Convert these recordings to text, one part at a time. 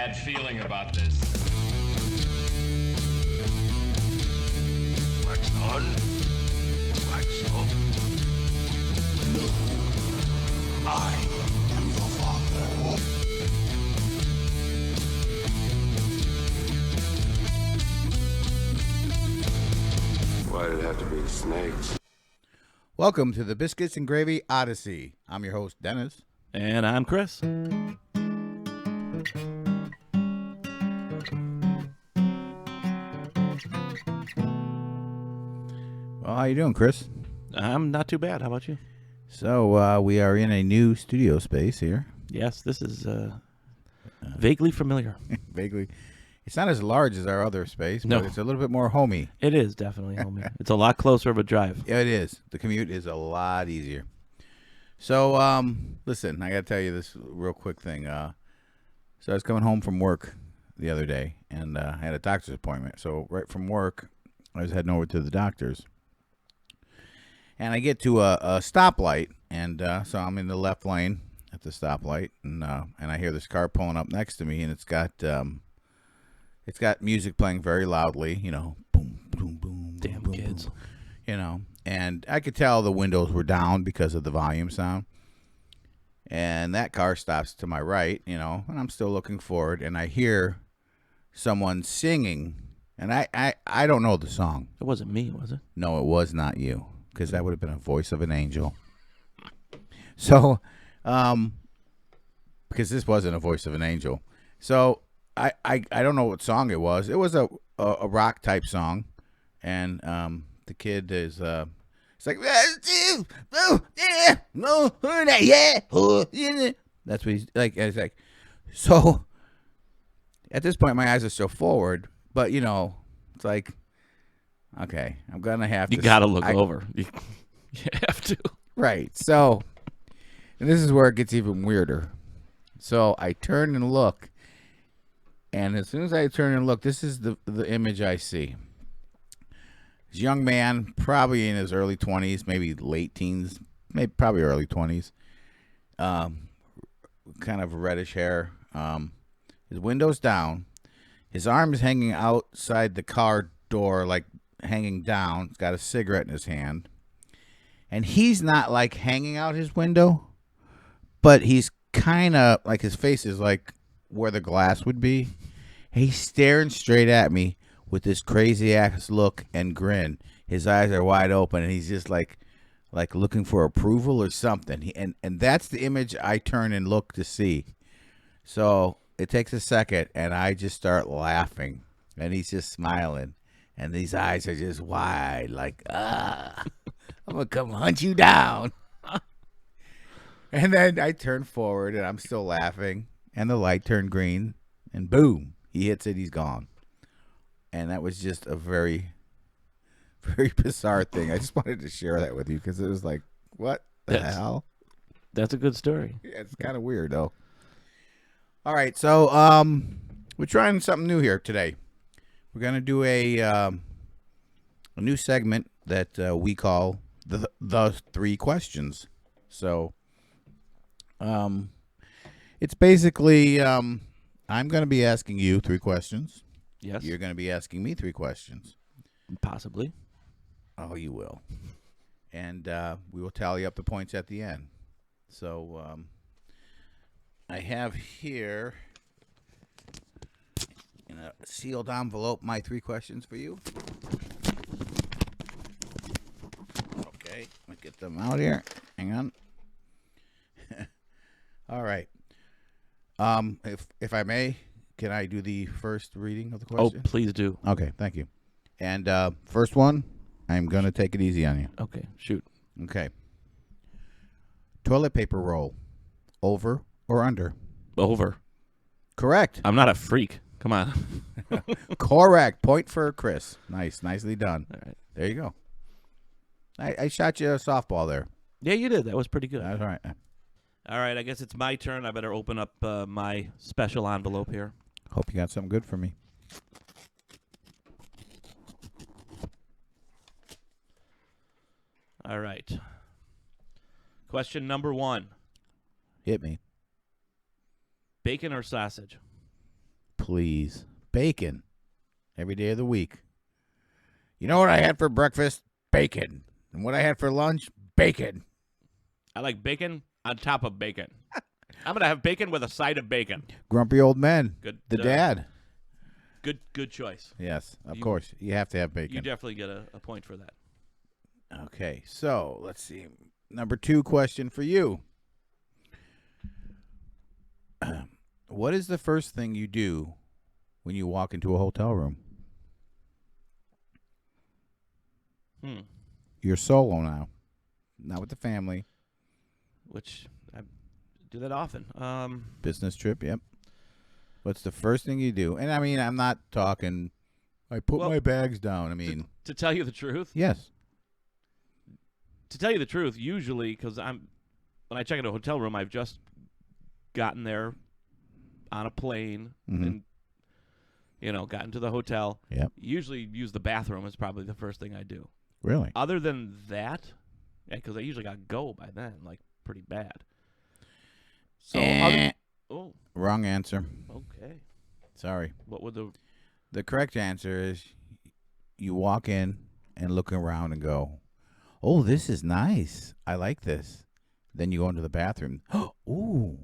bad feeling about this. Wax on, wax off. No, I am your father. Why did it have to be snakes? Welcome to the Biscuits and Gravy Odyssey. I'm your host, Dennis. And I'm Chris. Well, how you doing, Chris? I'm not too bad. How about you? So, we are in a new studio space here. Yes, this is vaguely familiar. Vaguely. It's not as large as our other space, No. but it's a little bit more homey. It is definitely homey. It's a lot closer of a drive. Yeah, it is. The commute is a lot easier. So, listen, I got to tell you this real quick thing. So I was coming home from work the other day, and I had a doctor's appointment. So right from work, I was heading over to the doctor's. And I get to a stoplight, and so I'm in the left lane at the stoplight, and I hear this car pulling up next to me, and it's got music playing very loudly, you know, boom, boom, boom. Damn boom, kids. boom, you know, and I could tell the windows were down because of the volume sound. And that car stops to my right, you know, and I'm still looking forward, and I hear someone singing, and I don't know the song. It wasn't me, was it? No, it was not you, because that would have been a voice of an angel. So, because this wasn't a voice of an angel. So I don't know what song it was. It was a rock type song, and the kid is it's like that's what he's like. And it's like, so at this point my eyes are still forward, but you know, it's like, okay, I'm gonna have to. You gotta look over. You have to. Right. So, and this is where it gets even weirder. So I turn and look, and as soon as I turn and look, this is the image I see. This young man, probably in his early 20s, maybe late teens, maybe probably early 20s. Kind of reddish hair. His window's down. His arm is hanging outside the car door, like hanging down. He's got a cigarette in his hand. And he's not like hanging out his window, but he's kind of like, his face is like where the glass would be. He's staring straight at me with this crazy ass look and grin. His eyes are wide open, and he's just like looking for approval or something. And that's the image I turn and look to see. So it takes a second, and I just start laughing, and he's just smiling, and these eyes are just wide, like, I'm gonna come hunt you down. And then I turn forward, and I'm still laughing, and the light turned green, and boom, he hits it, he's gone. And that was just a very, very bizarre thing. I just wanted to share that with you because it was like, what the hell? That's a good story. Yeah, it's kind of weird, though. All right, so we're trying something new here today. We're going to do a new segment that we call the 3 questions. So it's basically I'm going to be asking you 3 questions. Yes. You're going to be asking me 3 questions. Possibly. Oh, you will. And we will tally up the points at the end. So I have here in a sealed envelope my 3 questions for you. Okay, let me get them out here. Hang on. All right. If I may, can I do the first reading of the question? Oh, please do. Okay, thank you. And first one, I'm going to take it easy on you. Okay, shoot. Okay. Toilet paper roll, over or under? Over. Correct. I'm not a freak. Come on. Correct. Point for Chris. Nice. Nicely done. All right. There you go. I shot you a softball there. Yeah, you did. That was pretty good. That's all right. All right, I guess it's my turn. I better open up my special envelope here. Hope you got something good for me. All right. Question number 1. Hit me. Bacon or sausage? please. Bacon. Every day of the week. You know what I had for breakfast? Bacon. And what I had for lunch? Bacon. I like bacon on top of bacon. I'm going to have bacon with a side of bacon. Grumpy old men. Good. The dad. Good choice. Yes, of course. You have to have bacon. You definitely get a point for that. Okay, so let's see. Number 2 question for you. What is the first thing you do when you walk into a hotel room? You're solo now. Not with the family. Which I do that often. Business trip, yep. What's the first thing you do? And I mean, I'm not talking, I put my bags down. I mean. To tell you the truth? Yes. To tell you the truth, usually, because when I check into a hotel room, I've just gotten there on a plane and, gotten to the hotel. Yep. Usually use the bathroom is probably the first thing I do. Really? Other than that, because I usually got to go by then, like pretty bad. So, wrong answer. Okay. Sorry. What would the correct answer is you walk in and look around and go, oh, this is nice. I like this. Then you go into the bathroom. Ooh,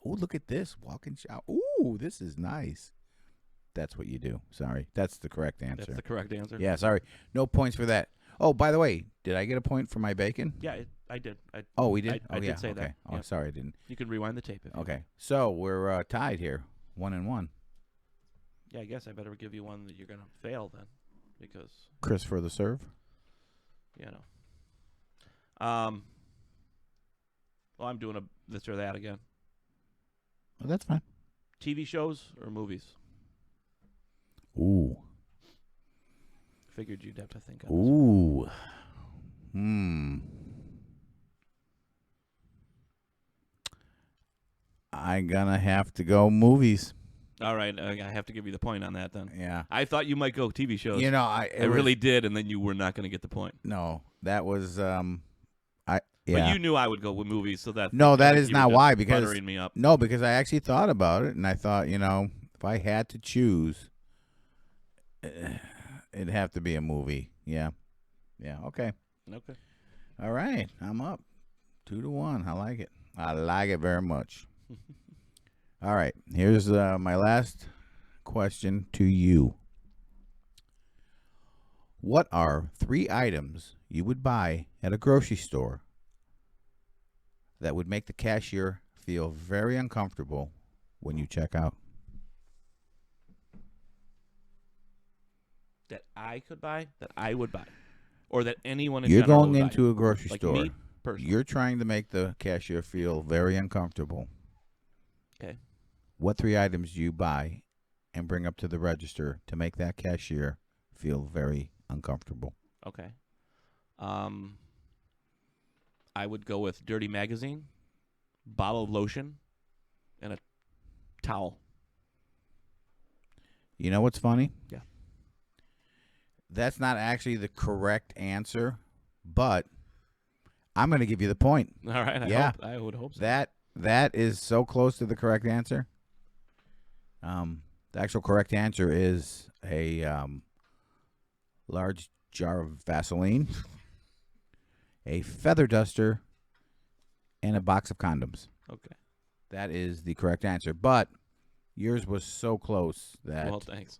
look at this. Walk-in shower. Ooh, this is nice. That's what you do. Sorry. That's the correct answer. That's the correct answer? Yeah, sorry. No points for that. Oh, by the way, did I get a point for my bacon? Yeah, I did. We did? I did say okay. that. Oh, yeah. sorry, I didn't. You can rewind the tape if you Okay. want. So we're tied here, 1-1. Yeah, I guess I better give you one that you're going to fail then, because Chris for the serve. Well, I'm doing this or that again. Oh, that's fine. TV shows or movies? Ooh. Figured you'd have to think of Ooh. I'm gonna have to go movies. All right, I have to give you the point on that then. Yeah. I thought you might go TV shows. I really did, and then you were not going to get the point. No, that was But you knew I would go with movies, so that that is you not were just why, because buttering me up. No, because I actually thought about it, and I thought, if I had to choose, it'd have to be a movie. Yeah. Okay. All right, I'm up 2-1. I like it. I like it very much. All right, here's my last question to you. What are 3 items you would buy at a grocery store that would make the cashier feel very uncomfortable when you check out? That I could buy, that I would buy, or that anyone in You're general going would into buy. a grocery Like store. Me, personally. You're trying to make the cashier feel very uncomfortable. Okay. What 3 items do you buy and bring up to the register to make that cashier feel very uncomfortable? Okay. I would go with Dirty Magazine, bottle of lotion, and a towel. You know what's funny? Yeah. That's not actually the correct answer, but I'm going to give you the point. All right. I would hope so. That is so close to the correct answer. The actual correct answer is a large jar of Vaseline, a feather duster, and a box of condoms. Okay. That is the correct answer, but yours was so close that... Well, thanks.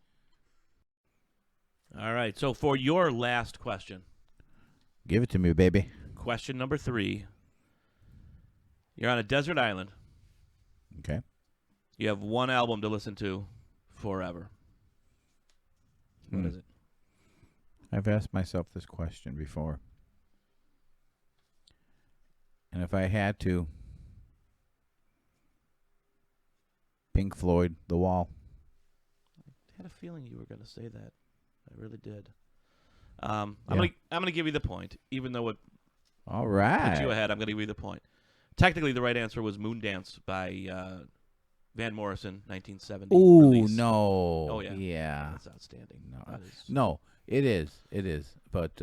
All right, so for your last question. Give it to me, baby. Question number 3. You're on a desert island. Okay. You have one album to listen to forever. What is it? I've asked myself this question before. And if I had to, Pink Floyd, The Wall. I had a feeling you were going to say that. I really did. I'm gonna give you the point, even though it All right. puts you ahead. I'm gonna give you the point. Technically, the right answer was "Moondance" by Van Morrison, 1970. Ooh, release. no. Oh, yeah. Yeah. That's outstanding. No. That is- No, it is. It is. But,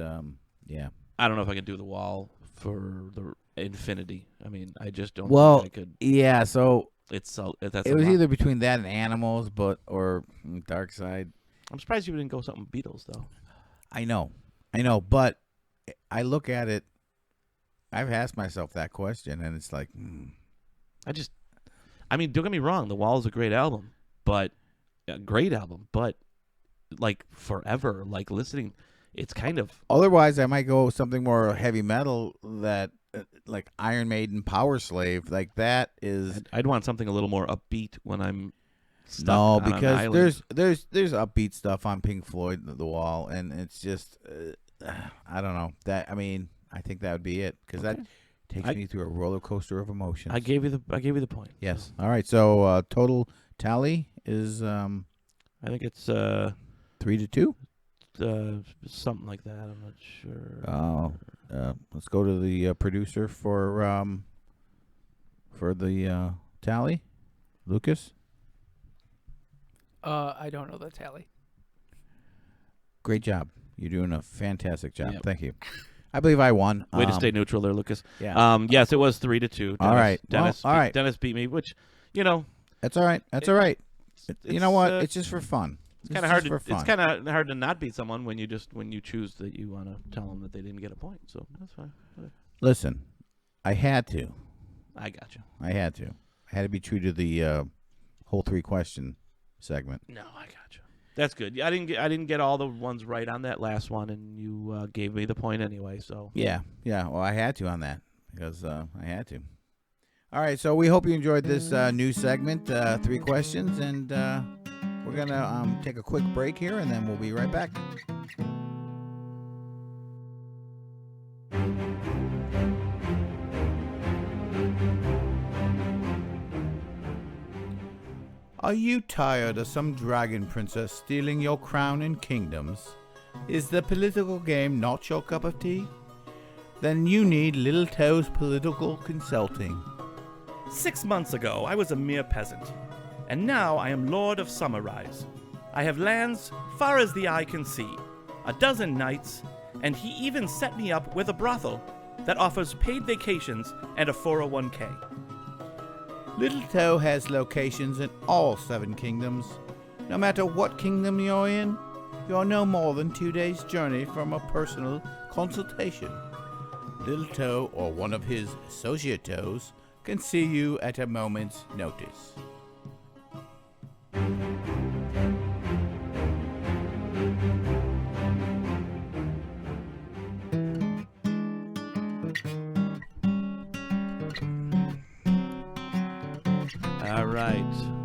yeah. I don't know if I can do The Wall for the infinity. I mean, I just don't Well, think I could. yeah, so That's It was either between that and Animals, or Dark Side. I'm surprised you didn't go something Beatles though. I know, but I look at it. I've asked myself that question, and it's like, I mean, don't get me wrong. The Wall is a great album, but like forever, like listening, it's kind of. Otherwise, I might go something more heavy metal like Iron Maiden, Power Slave, like that is. I'd want something a little more upbeat when I'm stuck on because an island. there's upbeat stuff on Pink Floyd, The Wall, and it's just I don't know that. I mean, I think that would be it because that takes me through a roller coaster of emotions. I gave you the point. Yes. All right. So total tally is I think it's 3-2. Something like that. I'm not sure. Oh, let's go to the producer for the tally, Lucas. I don't know the tally. Great job. You're doing a fantastic job. Yep. Thank you. I believe I won. Way to stay neutral there, Lucas. Yeah. Yes, it was 3-2. All right. Dennis. All right. Dennis beat me, which, you know. That's all right. That's all right. You know what? It's just for fun. It's kind of hard. It's kind of hard to not beat someone when you choose that you want to tell them that they didn't get a point. So that's fine. Whatever. Listen, I had to. I got you. I had to be true to the whole 3-question segment. No, I got you. That's good. I didn't get all the ones right on that last one, and you gave me the point anyway. So yeah. Well, I had to on that because I had to. All right. So we hope you enjoyed this new segment, 3 questions, and we're gonna take a quick break here, and then we'll be right back. Are you tired of some dragon princess stealing your crown and kingdoms? Is the political game not your cup of tea? Then you need Little Toe's Political Consulting. 6 months ago, I was a mere peasant, and now I am Lord of Summerrise. I have lands far as the eye can see, a dozen knights, and he even set me up with a brothel that offers paid vacations and a 401k. Little Toe has locations in all 7 kingdoms. No matter what kingdom you're in, you're no more than 2 days' journey from a personal consultation. Little Toe or one of his associate toes can see you at a moment's notice. all right.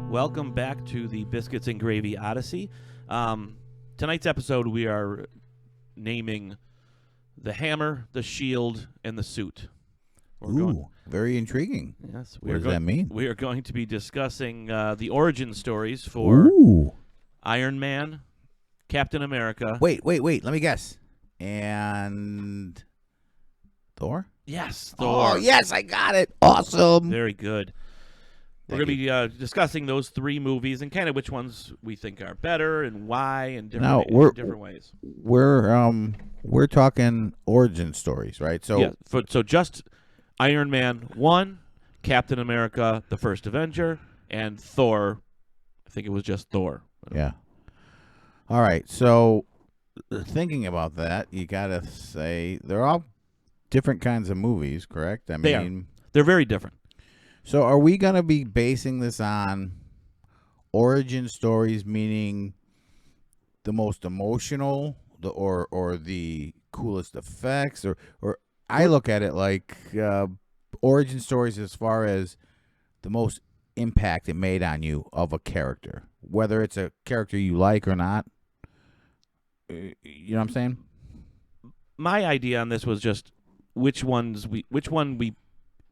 Welcome back to the Biscuits and Gravy Odyssey. Tonight's episode, we are naming the hammer, the shield, and the suit. Very intriguing. Yes. What does that mean? We are going to be discussing the origin stories for Iron Man, Captain America. Wait. Let me guess. And Thor? Yes, Thor. Oh, yes, I got it. Awesome. Very good. We're going to be discussing those 3 movies and kind of which ones we think are better and why and different ways. We're talking origin stories, right? So yeah, so just Iron Man 1, Captain America, the First Avenger, and Thor. I think it was just Thor. Yeah. All right. So thinking about that, you got to say they're all different kinds of movies, correct? I mean, they're very different. So are we going to be basing this on origin stories, meaning the most emotional, or the coolest effects, or I look at it like origin stories as far as the most impact it made on you of a character, whether it's a character you like or not. You know what I'm saying? My idea on this was just which one we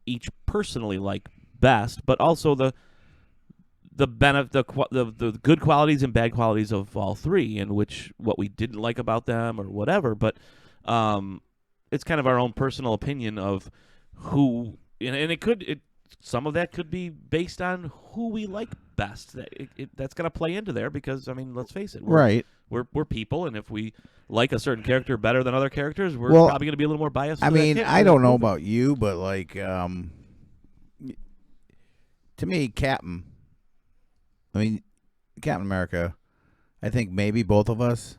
each personally like best, but also the good qualities and bad qualities of all 3, and what we didn't like about them or whatever. But it's kind of our own personal opinion of who, and some of that could be based on who we like best. That's going to play into there because, I mean, let's face it, we're people, and if we like a certain character better than other characters, we're probably going to be a little more biased. I mean, I don't know about you, but like to me, Captain America, I think maybe both of us,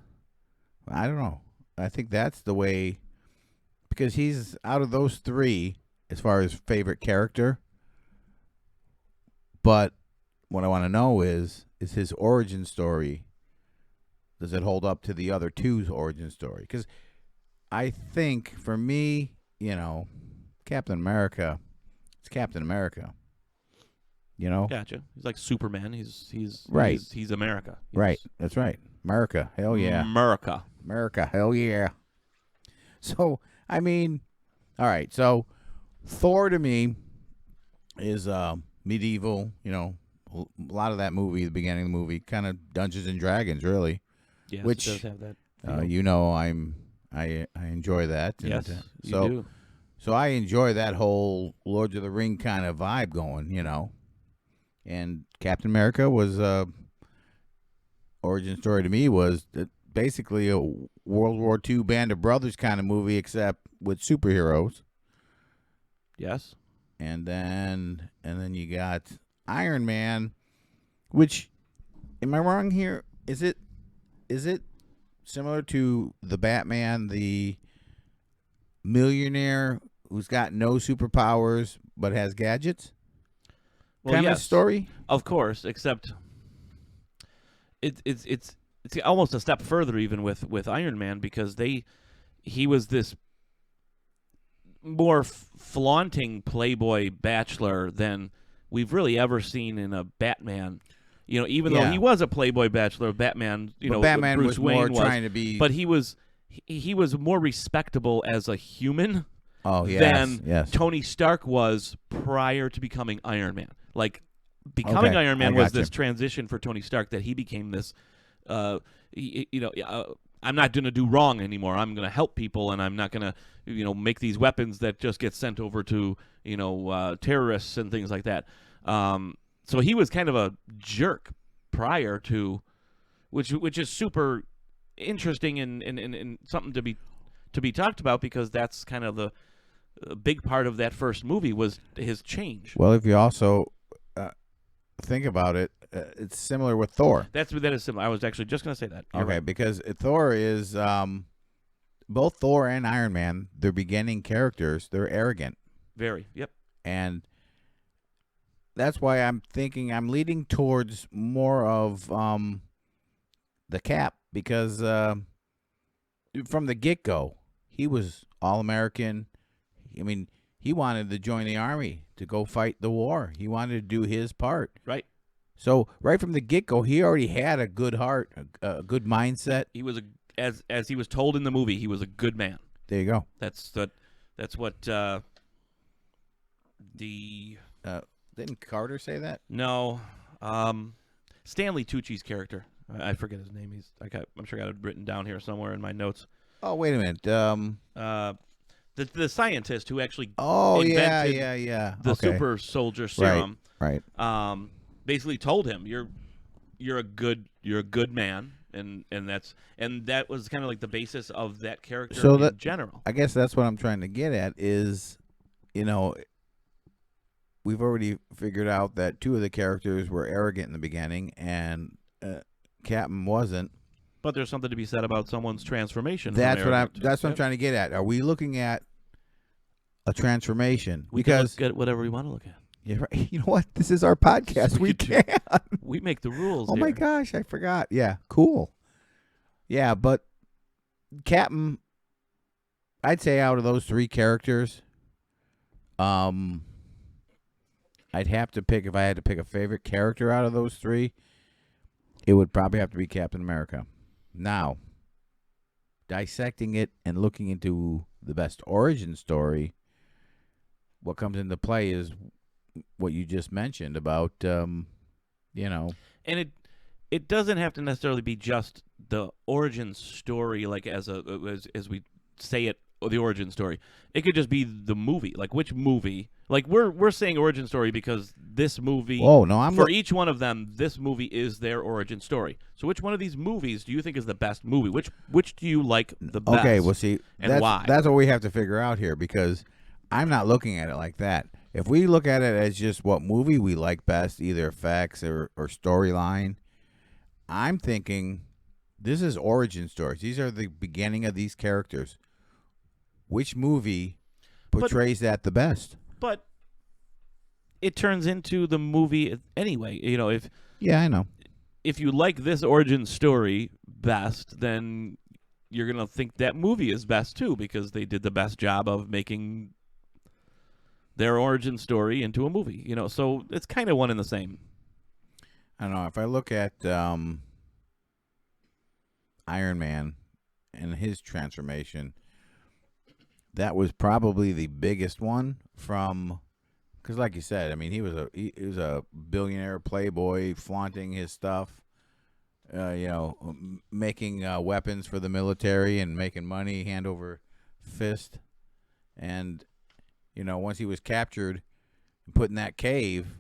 I don't know. I think that's the way, because he's out of those three as far as favorite character. But what I want to know is his origin story, does it hold up to the other two's origin story? Because I think for me, Captain America, it's Captain America. Gotcha. He's like Superman. He's right. He's America. Right. That's right. America. Hell yeah. America. Hell yeah. So I mean, all right. So Thor to me is medieval. A lot of that movie, the beginning of the movie, kind of Dungeons and Dragons, really. Yes, which it does have that. I enjoy that. Yes, and, you do. So I enjoy that whole Lord of the Ring kind of vibe going, And Captain America was origin story to me was basically a World War II Band of Brothers kind of movie, except with superheroes. Yes. And then you got Iron Man, which, am I wrong here? Is it similar to the Batman, the millionaire who's got no superpowers but has gadgets? Kind of story? Of course, except it's almost a step further even with Iron Man, because he was this more flaunting playboy bachelor than we've really ever seen in a Batman. Even though he was a playboy bachelor, Batman, Batman Bruce was Wayne more trying to be, but he was more respectable as a human than Tony Stark was prior to becoming Iron Man. Like, becoming Iron Man was this transition for Tony Stark, that he became this, I'm not going to do wrong anymore. I'm going to help people, and I'm not going to, make these weapons that just get sent over to, terrorists and things like that. So he was kind of a jerk prior to, which is super interesting and something to be talked about, because that's kind of the big part of that first movie was his change. Well, if you also think about it, it's similar with Thor. That is similar. I was actually just going to say that. You're okay, right. Because Thor is both Thor and Iron Man. Their beginning characters, they're arrogant. Very. Yep. And that's why I'm leading towards more of the Cap, because from the get-go, he was all-American. I mean, he wanted to join the army to go fight the war. He wanted to do his part. Right. So right from the get-go, he already had a good heart, a good mindset. He was as he was told in the movie, he was a good man. There you go. That's what didn't Carter say that? No, Stanley Tucci's character. I forget his name. I'm sure I got it written down here somewhere in my notes. Oh, wait a minute. The scientist who actually invented the super soldier serum. Right. Basically told him you're a good man, and that was kind of like the basis of that character in general. I guess that's what I'm trying to get at is, we've already figured out that two of the characters were arrogant in the beginning, and Captain wasn't. But there's something to be said about someone's transformation. That's what I'm trying to get at. Are we looking at a transformation? We can look at whatever we want to look at. Yeah, right. You know what? This is our podcast. We can. We make the rules. Oh my gosh, I forgot. Yeah, cool. Yeah, but Captain, I'd say out of those three characters, I'd have to pick, if I had to pick a favorite character out of those three, it would probably have to be Captain America. Now, dissecting it and looking into the best origin story, what comes into play is what you just mentioned about, And it doesn't have to necessarily be just the origin story, like as we say it, or the origin story. It could just be the movie. Like, which movie? Like, we're saying origin story because this movie. Oh no! For each one of them, this movie is their origin story. So, which one of these movies do you think is the best movie? Which do you like the best? Okay, well, see, and why? That's what we have to figure out here, because I'm not looking at it like that. if we look at it as just what movie we like best, either effects or storyline, I'm thinking this is origin stories. These are the beginning of these characters. Which movie portrays that the best? But it turns into the movie anyway. You know, Yeah, I know. if you like this origin story best, then you're going to think that movie is best too, because they did the best job of making their origin story into a movie. You know, so it's kind of one and the same. I don't know. If I look at Iron Man and his transformation, that was probably the biggest one from, because like you said, I mean, he was a billionaire playboy flaunting his stuff, making weapons for the military and making money hand over fist. And, once he was captured and put in that cave,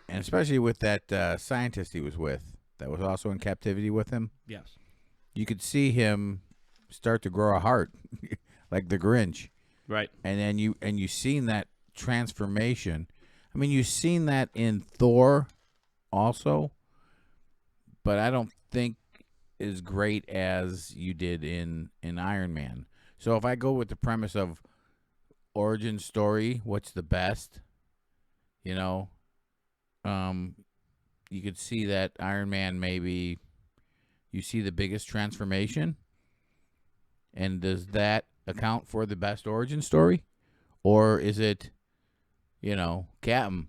and especially with that scientist he was with that was also in captivity with him, Yes. you could see him start to grow a heart like the Grinch. Right. And then you seen that transformation. I mean, you've seen that in Thor also, but I don't think as great as you did in Iron Man. So if I go with the premise of origin story, what's the best? You could see that Iron Man, maybe you see the biggest transformation. And does that account for the best origin story? Or is it, Captain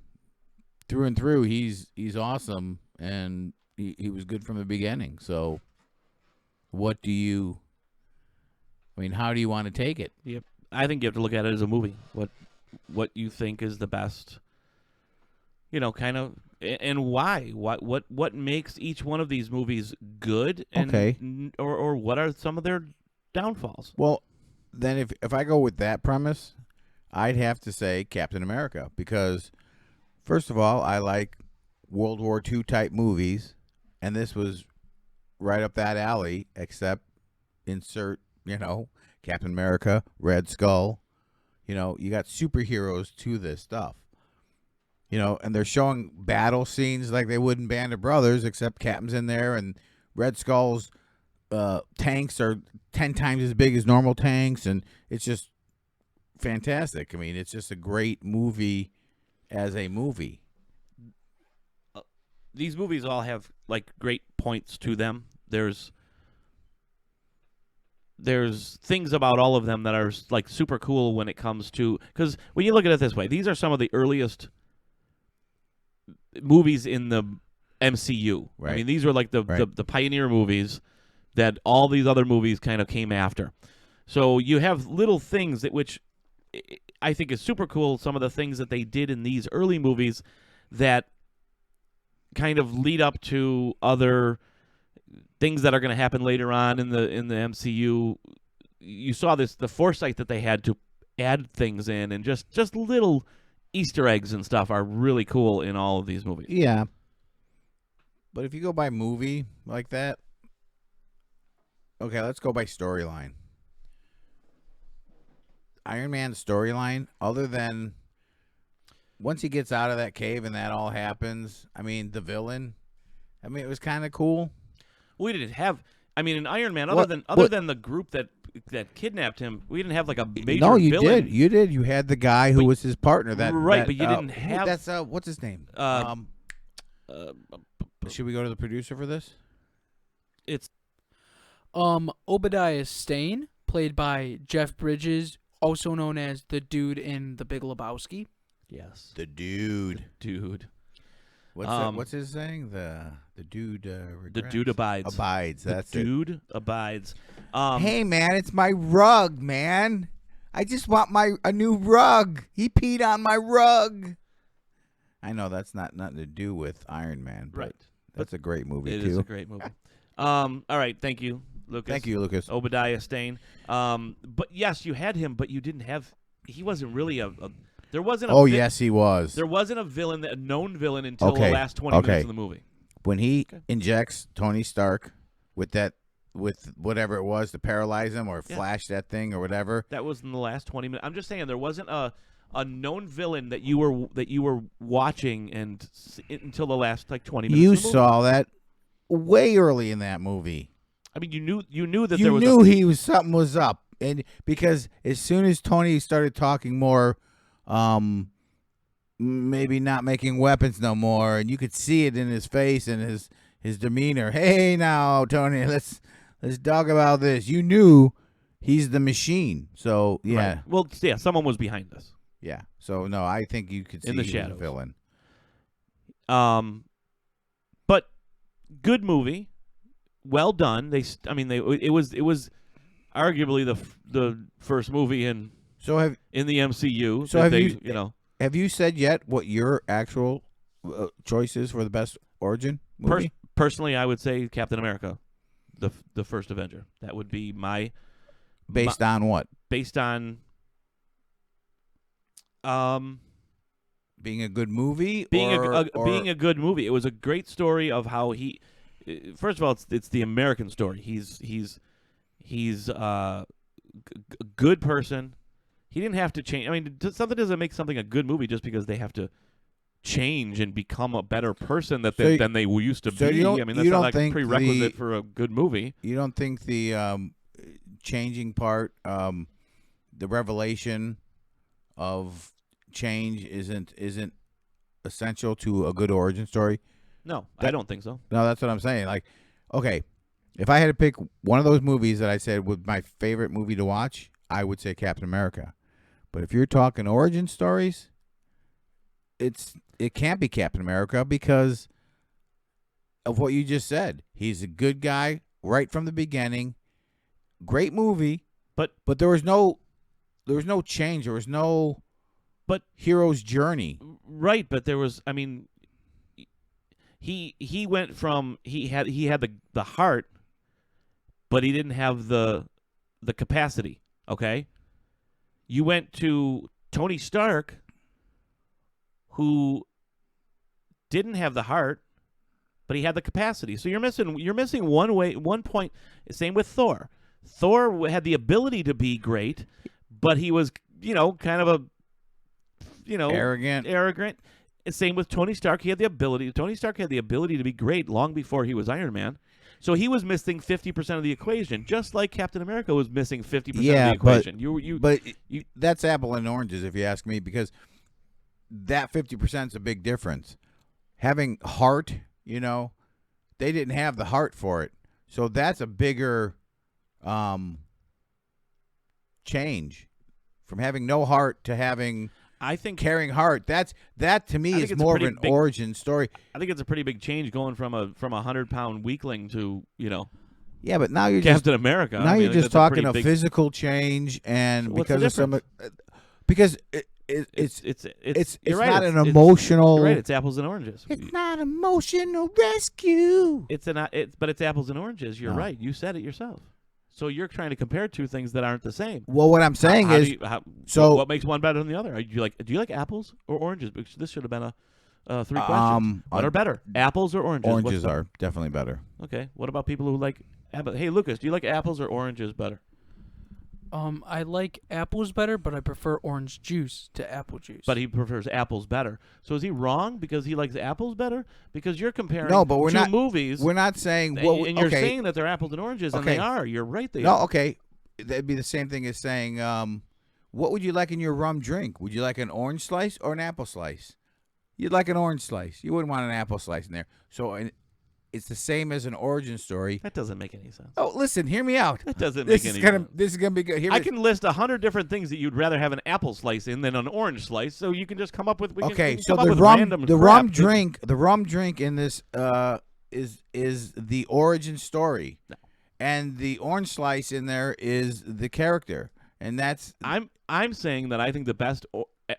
through and through, he's awesome and he was good from the beginning. So how do you want to take it? Yep. I think you have to look at it as a movie. What you think is the best, kind of, and why? What makes each one of these movies good? And, Okay. Or what are some of their downfalls? Well, then if I go with that premise, I'd have to say Captain America, because first of all, I like World War II type movies, and this was right up that alley, except insert, Captain America, Red Skull. You got superheroes to this stuff. And they're showing battle scenes like they would in Band of Brothers, except Captain's in there, and Red Skull's tanks are 10 times as big as normal tanks, and it's just fantastic. I mean, it's just a great movie as a movie. These movies all have like great points to them. There's things about all of them that are like super cool when it comes to, because when you look at it this way, these are some of the earliest movies in the MCU. Right. I mean, these were like the pioneer movies that all these other movies kind of came after. So you have little things which I think is super cool. Some of the things that they did in these early movies that kind of lead up to other things that are going to happen later on in the MCU. You saw the foresight that they had to add things in, and just little Easter eggs and stuff are really cool in all of these movies. Yeah. But if you go by movie like that, okay, let's go by storyline. Iron Man's storyline, other than once he gets out of that cave and that all happens, I mean, the villain, it was kind of cool. We didn't have, in Iron Man, What- other than the group that kidnapped him, we didn't have like a major No, you villain. did. You did. You had the guy who was his partner. But you didn't have. That's what's his name? Should we go to the producer for this? It's Obadiah Stane, played by Jeff Bridges, also known as the dude in The Big Lebowski. yes, The dude. dude. What's his saying? The dude. The Regrets. dude abides. Abides. That's the dude abides. Hey man, it's my rug, man. I just want a new rug. He peed on my rug. I know that's nothing to do with Iron Man, but Right. that's a great movie It too. is a great movie. All right, thank you, Lucas. Thank you, Lucas. Obadiah Stane. But yes, you had him, but you didn't have. He wasn't really a there wasn't. Oh yes, he was. There wasn't a known villain until Okay, the last 20 okay. minutes of the movie. When he injects Tony Stark with that with whatever it was to paralyze him or flash that thing or whatever. That was in the last 20 minutes. I'm just saying there wasn't a known villain that you were watching until the last like 20 minutes. You saw that way early in that movie. I mean, you knew that You there was knew something was up, and because as soon as Tony started talking more, maybe not making weapons no more, and you could see it in his face and his demeanor. Hey, now Tony, let's talk about this. You knew he's the machine. So yeah, Right. Well, yeah, someone was behind this. yeah. So no, I think you could see In the he was shadows. a villain. But good movie, well done. It was arguably the first movie in So the MCU. So that have they, you- have you said yet what your actual choice is for the best origin movie? Personally, I would say Captain America, the first Avenger. That would be my Based on what? based on Being a good movie, being or being a good movie. It was a great story of how he. First of all, it's the American story. He's a good person. He didn't have to change. I mean, something doesn't make something a good movie just because they have to change and become a better person than they used to so be. you don't- I mean, you that's not don't like a think prerequisite the- for a good movie. you don't think the changing part, the revelation of change isn't essential to a good origin story? No, I don't think so. No, that's what I'm saying. Like, okay, if I had to pick one of those movies that I said was my favorite movie to watch, I would say Captain America. But if you're talking origin stories, it can't be Captain America because of what you just said. He's a good guy right from the beginning. Great movie, But there was no change. There was no hero's journey. right, but there was. I mean, he went from he had the heart, but he didn't have the capacity. Okay, you went to Tony Stark, who didn't have the heart, but he had the capacity. So you're missing one point. Same with Thor. Thor had the ability to be great, but he was kind of a Arrogant. Same with Tony Stark. Tony Stark had the ability to be great long before he was Iron Man. So he was missing 50% of the equation, just like Captain America was missing 50% of the equation. But that's apple and oranges, if you ask me, because that 50% is a big difference. Having heart, they didn't have the heart for it, so that's a bigger change from having no heart to having. I think Carrying heart. That to me I think is it's a more of pretty an big- origin story. I think it's a pretty big change going from a 100-pound weakling to Yeah, but now you're Captain America. now I mean, you're I think just that's a talking pretty a big- physical change, and What's the because of some, difference? because It's it's right, not an it's- emotional. You're right. It's apples and oranges. It's not emotional rescue. But it's apples and oranges. You're No. right. You said it yourself. So you're trying to compare two things that aren't the same. Well, what I'm saying How is, do you- so- what makes one better than the other? Do you like apples or oranges? Because this should have been a 3 questions. What are better, apples or oranges? What's oranges better? are definitely better. Okay. What about people who like apples? Hey, Lucas, do you like apples or oranges better? I like apples better, but I prefer orange juice to apple juice. But he prefers apples better. So is he wrong because he likes apples better? Because you're comparing No, but we're two not- movies. We're not saying and, what. and you're okay, saying that they're apples and oranges, and they Okay. are. You're right. They no, are. okay, that'd be the same thing as saying, what would you like in your rum drink? Would you like an orange slice or an apple slice? You'd like an orange slice. You wouldn't want an apple slice in there. So it's the same as an origin story. That doesn't make any sense. Oh, listen, hear me out. That doesn't This make is any gonna sense. this is gonna be good. Hear I me- can list 100 different things that you'd rather have an apple slice in than an orange slice. So you can just come up with. We Okay, can so come up the with rum random the crap. rum drink in this is the origin story, and the orange slice in there is the character, and that's I'm saying that I think the best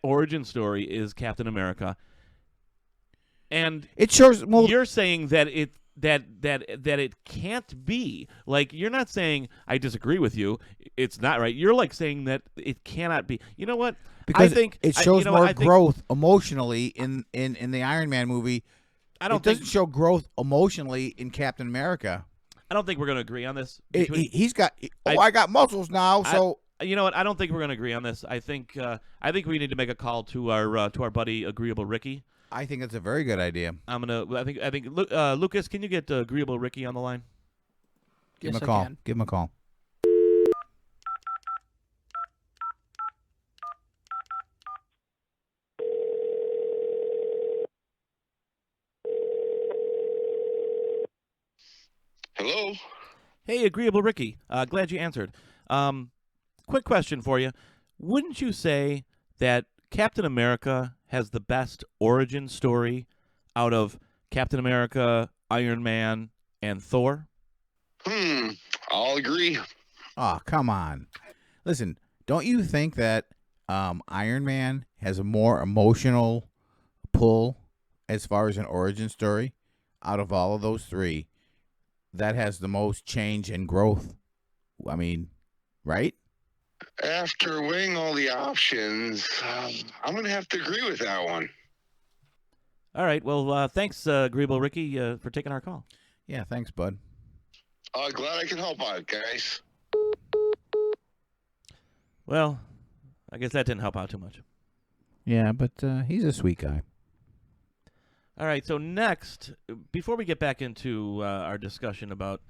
origin story is Captain America, and it shows. Well, you're saying that it can't be. Like, you're not saying I disagree with you. It's not right. You're like saying that it cannot be. You know what? because I think it shows you know what? more I think- growth emotionally in the Iron Man movie. I don't It doesn't think show growth emotionally in Captain America. I don't think we're going to agree on this. He's got. I got muscles now. So you know what? I don't think we're going to agree on this. I think we need to make a call to our buddy Agreeable Ricky. I think it's a very good idea. I think. Lucas, can you get Agreeable Ricky on the line? Give him a call. Give him a call. Hello? Hey, Agreeable Ricky. Glad you answered. Quick question for you. Wouldn't you say that Captain America has the best origin story out of Captain America, Iron Man, and Thor? I'll agree. Oh, come on. Listen, don't you think that Iron Man has a more emotional pull as far as an origin story out of all of those three? That has the most change and growth. I mean, right? After weighing all the options, I'm going to have to agree with that one. All right. Well, thanks, Agreeable Ricky, for taking our call. Yeah, thanks, bud. Glad I can help out, guys. Well, I guess that didn't help out too much. Yeah, but he's a sweet guy. All right, so next, before we get back into our discussion about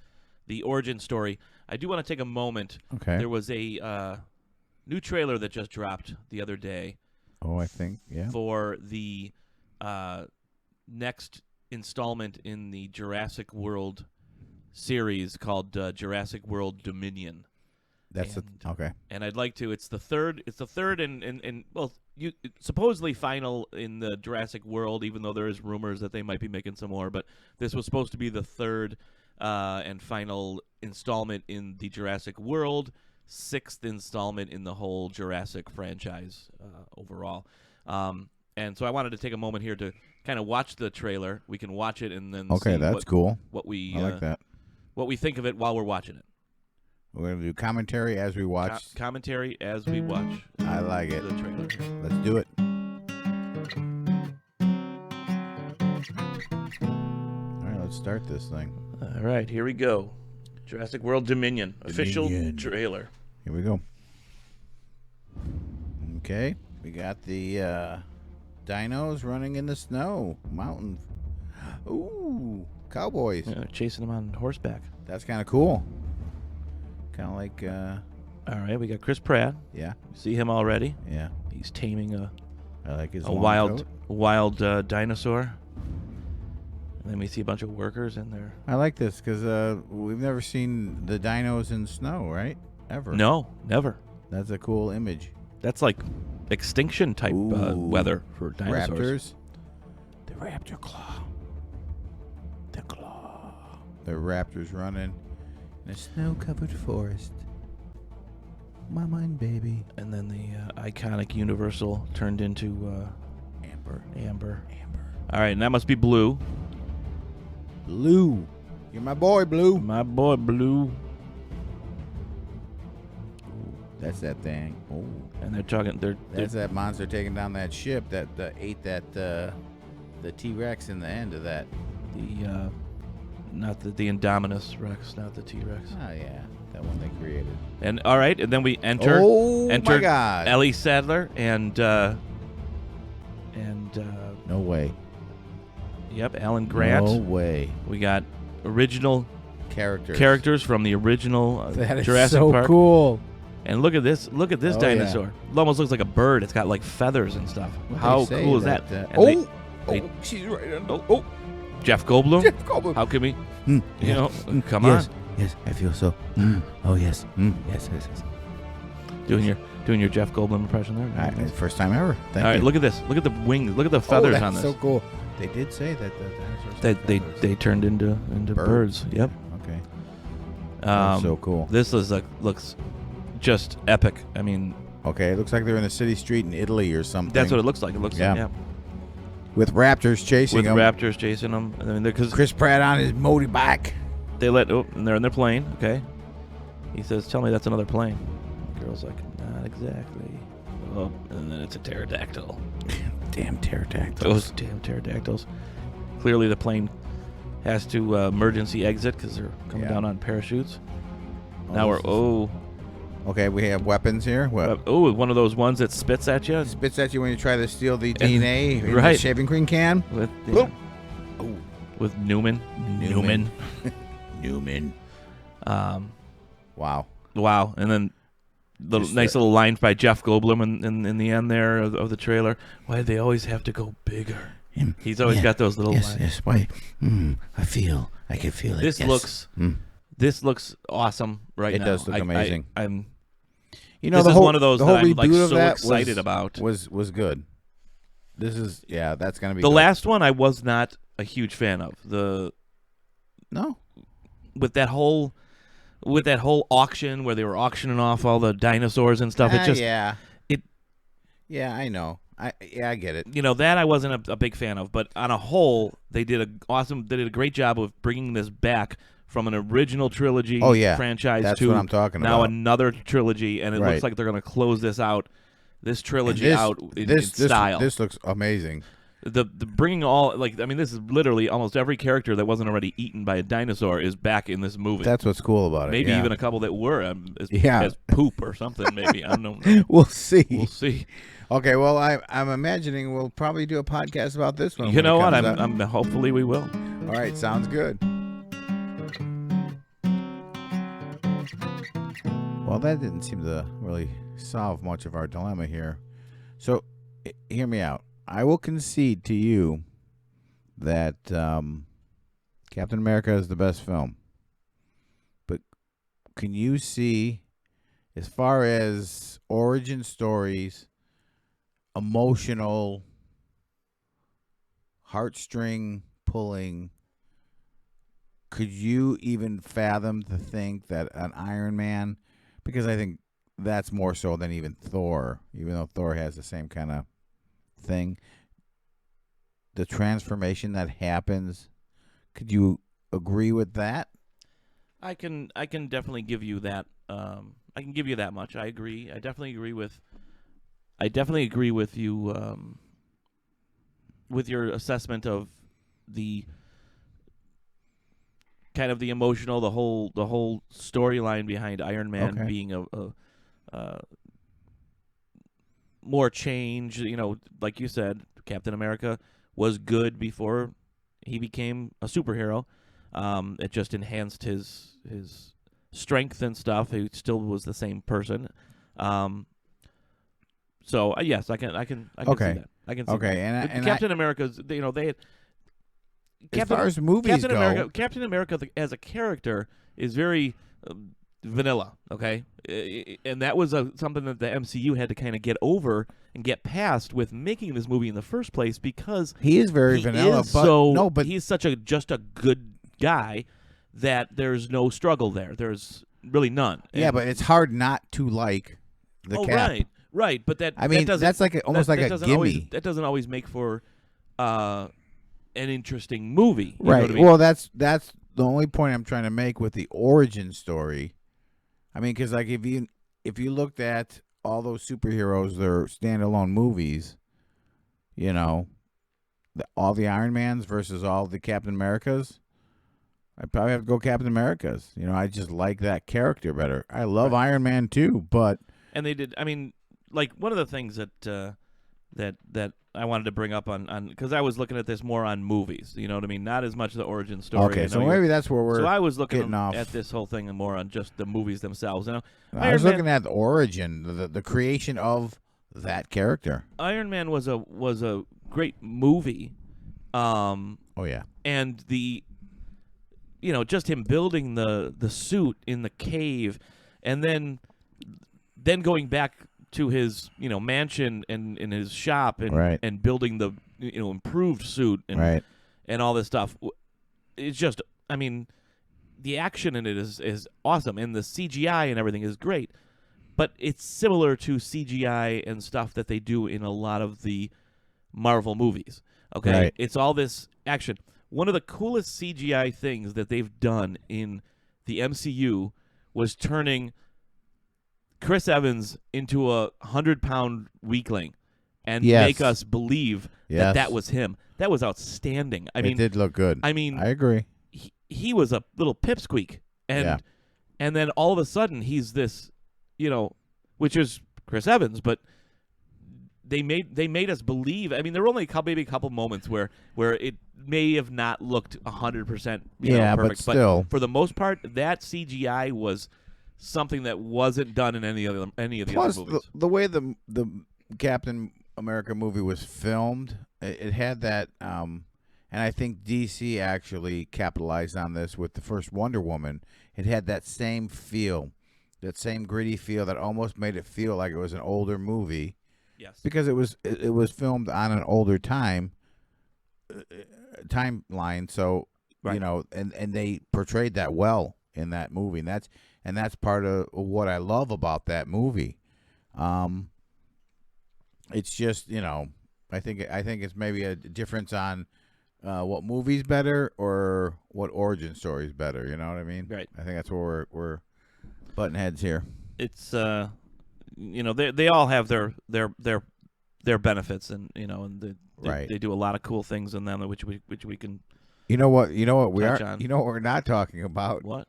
the origin story, I do want to take a moment. Okay. There was a new trailer that just dropped the other day. Oh, I think, yeah. For the next installment in the Jurassic World series called Jurassic World Dominion. Okay. And I'd like to. It's the third and well, supposedly final in the Jurassic World, even though there is rumors that they might be making some more. But this was supposed to be the third and final installment in the Jurassic World, sixth installment in the whole Jurassic franchise overall. And so I wanted to take a moment here to kind of watch the trailer. We can watch it and then see that's cool. What we I like that. What we think of it while we're watching it. We're going to do commentary as we watch. Commentary as we watch. I like it. The trailer. Let's do it. All right, let's start this thing. All right, here we go. Jurassic World Dominion. Official trailer. Here we go. Okay, we got the dinos running in the snow. Mountain. Ooh, cowboys. Yeah, they're chasing them on horseback. That's kind of cool. Kind of like, all right, we got Chris Pratt. Yeah. You see him already. Yeah. He's taming I like his a long wild coat. dinosaur. And then we see a bunch of workers in there. I like this because we've never seen the dinos in snow, right? Ever. No, never. That's a cool image. That's like extinction type weather for dinosaurs. Raptors. The raptor claw. The claw. The raptors running in a snow-covered forest. Mama and baby. And then the iconic Universal turned into Amber. All right, and that must be Blue. Blue. You're my boy, Blue. My boy, Blue. That's that thing. Oh. And they're talking. That's that monster taking down that ship that ate that the T-Rex in the end of that. Not the Indominus Rex, not the T-Rex. Oh yeah, that one they created. And all right, and then we enter. Oh my God! Ellie Sadler and no way. Yep, Alan Grant. No way. We got original characters from the original that is Jurassic so Park. Cool. And look at this dinosaur. Yeah. It almost looks like a bird. It's got like feathers and stuff. What How they say cool is that? She's right under. Oh, Jeff Goldblum. Jeff Goldblum. How can we? You know, come yes, on. Yes, I feel so. Oh yes. Yes. Doing your Jeff Goldblum impression there. First time ever. Thank All right, you. look at this. Look at the wings. Look at the feathers that's on this. So cool. They did say that the dinosaurs. They turned into birds. Yep. Okay. That's so cool. This looks just epic. I mean, okay, it looks like they're in a city street in Italy or something. That's what it looks like. It looks like, yeah. With raptors chasing them. With raptors chasing them. I mean, because Chris Pratt on his motorbike. And they're in their plane. Okay. He says, "Tell me that's another plane." The girl's like, "Not exactly." Oh, and then it's a pterodactyl. Damn pterodactyls. Those damn pterodactyls. Clearly, the plane has to emergency exit because they're coming down on parachutes. Now we're Okay, we have weapons here. What? one of those ones that spits at you. Spits at you when you try to steal the DNA in Right. the shaving cream can. With Oh. with Newman. Newman. Wow. Wow. And then the Just nice little line by Jeff Goldblum in the end there of the trailer. Why do they always have to go bigger? He's always got those little lines. Yes. Why? I can feel it. This looks awesome right now. It does look amazing. I'm. You know, This the is whole, one of those the whole that I'm reboot like of so that excited about. was good. This is that's gonna be The good. last one I was not a huge fan of. No. With that whole auction where they were auctioning off all the dinosaurs and stuff. Yeah, I know. I get it. You know, that I wasn't a big fan of, but on a whole, they did a great job of bringing this back from an original trilogy franchise That's to what I'm talking now about. another trilogy, and it Right. looks like they're going to close this trilogy out in style. This looks amazing. The bringing all this is literally almost every character that wasn't already eaten by a dinosaur is back in this movie. That's what's cool about it. Maybe yeah. even a couple that were as poop or something. Maybe I don't know. We'll see. We'll see. Okay, well, I'm imagining we'll probably do a podcast about this one. You when know it what? comes out. I'm hopefully we will. All right, sounds good. Well, that didn't seem to really solve much of our dilemma here. So, hear me out. I will concede to you that Captain America is the best film. But can you see, as far as origin stories, emotional, heartstring pulling, could you even fathom to think that an Iron Man, because I think that's more so than even Thor, even though Thor has the same kind of thing, the transformation that happens, could you agree with that? I can definitely give you that. I can give you that much. I agree. I definitely agree with you with your assessment of the kind of the emotional, the whole storyline behind Iron Man being a more change. You know, like you said, Captain America was good before he became a superhero. It just enhanced his strength and stuff. He still was the same person. So yes, I can see that. I can see that. And Captain America's, they had. As far as movies go, Captain America as a character is very vanilla, okay? And that was something that the MCU had to kind of get over and get past with making this movie in the first place, because he is very vanilla, but he's such just a good guy that there's no struggle there. There's really none. Yeah, but it's hard not to like the Cap. Right, but that that's like almost like a gimme. That doesn't always make for an interesting movie. You Right. know what I mean? Well, that's the only point I'm trying to make with the origin story. I mean, because like if you looked at all those superheroes, their standalone movies, you know, all the Iron Mans versus all the Captain Americas, I'd probably have to go Captain Americas. You know, I just like that character better. I love Iron Man too, but they did. I mean, like one of the things that I wanted to bring up on because I was looking at this more on movies. You know what I mean? Not as much the origin story. Okay, so maybe that's where we're. So I was looking getting off. at this whole thing and more on just the movies themselves. You know, I was looking at the origin, the creation of that character. Iron Man was a great movie. Oh yeah. And just him building the suit in the cave, and then going back to his mansion and in his shop and building the improved suit and all this stuff. It's just, I mean, the action in it is awesome, and the CGI and everything is great, but it's similar to CGI and stuff that they do in a lot of the Marvel movies. Okay, right. It's all this action. One of the coolest CGI things that they've done in the MCU was turning Chris Evans into a 100-pound weakling and make us believe that was him. That was outstanding. I mean, it did look good. I mean, I agree. he was a little pipsqueak, and then all of a sudden he's this, which is Chris Evans, but they made us believe. I mean, there were only maybe a couple moments where it may have not looked 100% perfect, but still, for the most part, that CGI was something that wasn't done in any of the other movies. The way the Captain America movie was filmed, it had that, and I think DC actually capitalized on this with the first Wonder Woman. It had that same feel, that same gritty feel that almost made it feel like it was an older movie. Yes, because it was filmed on an older timeline, so right. and they portrayed that well in that movie, and that's part of what I love about that movie. It's just I think it's maybe a difference on what movie's better or what origin story is better. You know what I mean? Right. I think that's where we're butting heads here. It's they all have their benefits, and they do a lot of cool things in them, which we can. You know what we touch are. on. You know what we're not talking about. What?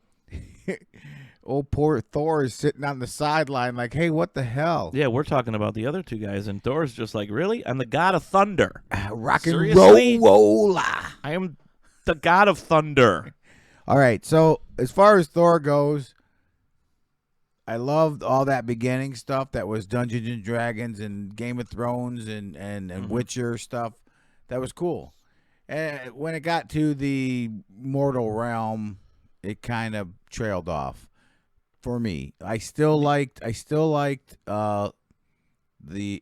Old poor Thor is sitting on the sideline like, hey, what the hell? Yeah, we're talking about the other two guys, and Thor's just like, really? I'm the god of thunder. Rock and Seriously? rolla. I am the god of thunder. All right, so as far as Thor goes, I loved all that beginning stuff that was Dungeons and Dragons and Game of Thrones and Witcher stuff. That was cool. And when it got to the mortal realm, it kind of trailed off for me. I still liked the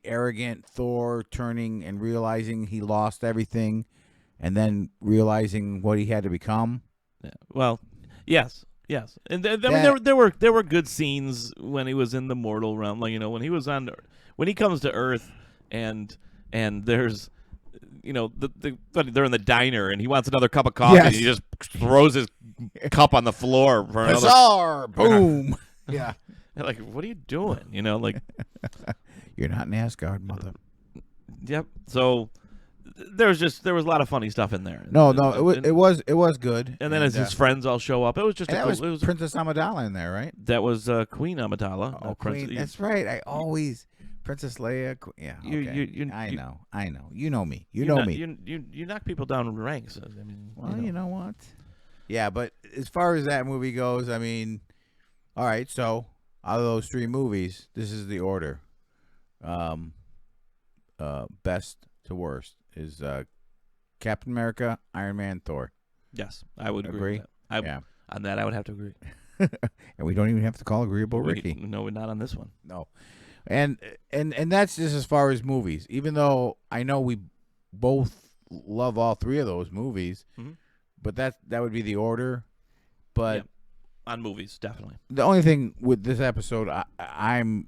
arrogant Thor turning and realizing he lost everything and then realizing what he had to become. Yeah. Well, yes. And there were good scenes when he was in the mortal realm, like when he comes to Earth and there's they're in the diner and he wants another cup of coffee. Yes. And he just throws his cup on the floor for another. Huzzah! Boom. Yeah. Like, what are you doing? Like You're not in Asgard, mother. Yep. So there was a lot of funny stuff in there. No, it was good. And then as his friends all show up, it was just it was Princess Amidala in there, right? That was Queen Amidala. Oh, Queen. That's right. I always Princess Leia. Yeah. Okay. I know. You know me. You know me. You knock people down in ranks. I mean, well, you know what? Yeah, but as far as that movie goes, I mean, all right. So out of those three movies, this is the order. Best to worst is Captain America, Iron Man, Thor. Yes, I would agree. With that. Yeah. On that, I would have to agree. And we don't even have to call agreeable Ricky. No, we're not on this one. No. And that's just as far as movies. Even though I know we both love all three of those movies, but that would be the order. But on movies, definitely. The only thing with this episode I'm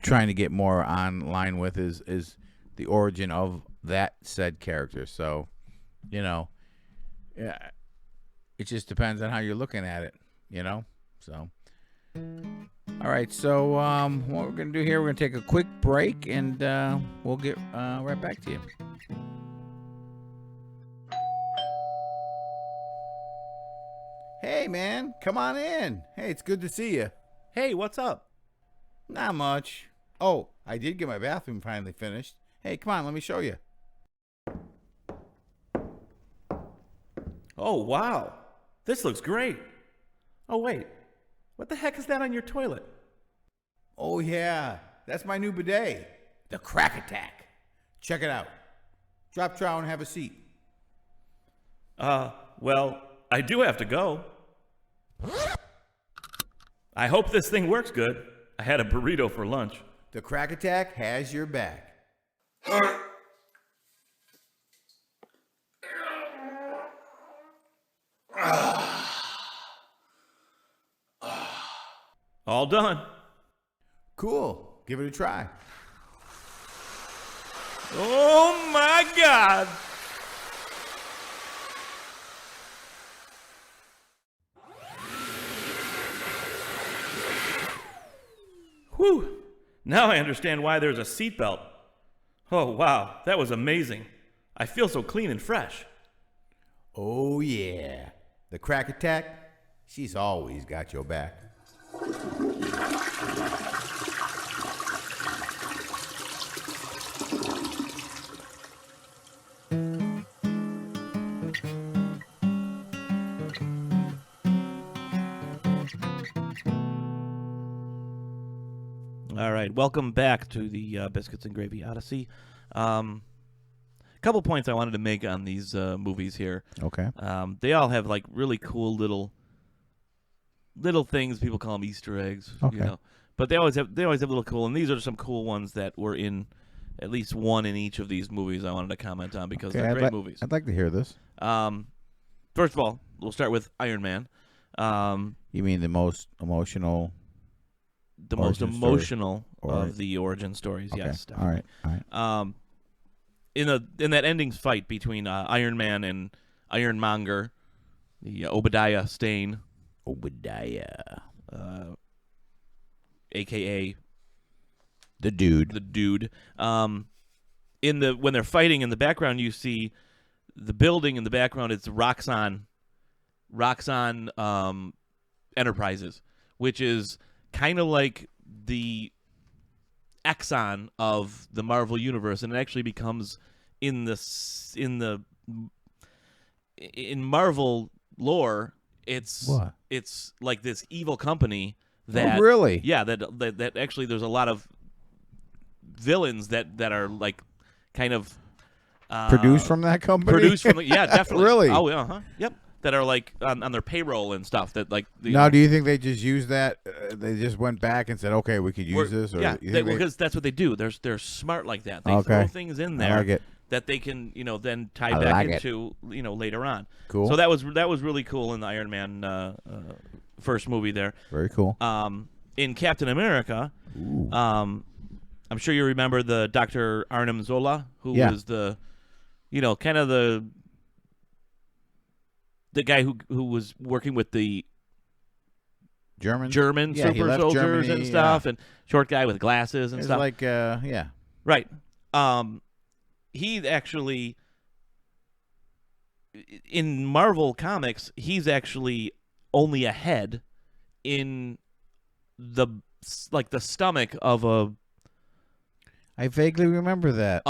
trying to get more online with is the origin of that said character. So, yeah, it just depends on how you're looking at it, So, all right. So, what we're gonna do here, we're gonna take a quick break, and we'll get right back to you. Hey, man, come on in. Hey, it's good to see you. Hey, what's up? Not much. Oh, I did get my bathroom finally finished. Hey, come on, let me show you. Oh, wow. This looks great. Oh, wait. What the heck is that on your toilet? Oh, yeah. That's my new bidet. The Crack Attack. Check it out. Drop trow and have a seat. Well, I do have to go. I hope this thing works good. I had a burrito for lunch. The Crack Attack has your back. All done. Cool. Give it a try. Oh my God. Whew. Now I understand why there's a seatbelt. Oh, wow. That was amazing. I feel so clean and fresh. Oh, yeah. The Crack Attack, she's always got your back. All right, welcome back to the Biscuits and Gravy Odyssey. Couple points I wanted to make on these movies here. Okay. They all have like really cool little things. People call them Easter eggs. Okay. You know, but they always have little cool. And these are some cool ones that were in at least one in each of these movies. I wanted to comment on because they're great movies. I'd like to hear this. First of all, we'll start with Iron Man. You mean the most emotional? The most emotional of the origin stories. Okay. Yes, definitely. All right. In that ending fight between Iron Man and Ironmonger, the Obadiah Stane, aka the dude. When they're fighting in the background, you see the building in the background. It's Roxxon Enterprises, which is kind of like the Exxon of the Marvel universe, and it actually becomes in Marvel lore, it's like this evil company that really? Yeah, that actually there's a lot of villains that are like kind of produced from that company. Yeah, definitely. Really? Oh, yeah, yep. That are like on their payroll and stuff. That like. Now, do you think they just used that? They just went back and said, "Okay, we could use this." Or yeah, because that's what they do. They're smart like that. They Okay. throw things in there I like it. that they can then tie I back like it. into later on. Cool. So that was really cool in the Iron Man first movie there. Very cool. In Captain America, I'm sure you remember the Dr. Arnim Zola, who was the kind of the guy who was working with the German super soldiers Germany, and stuff, and short guy with glasses and it's stuff. like, Right. He actually, in Marvel Comics, he's actually only a head in the stomach of I vaguely remember that.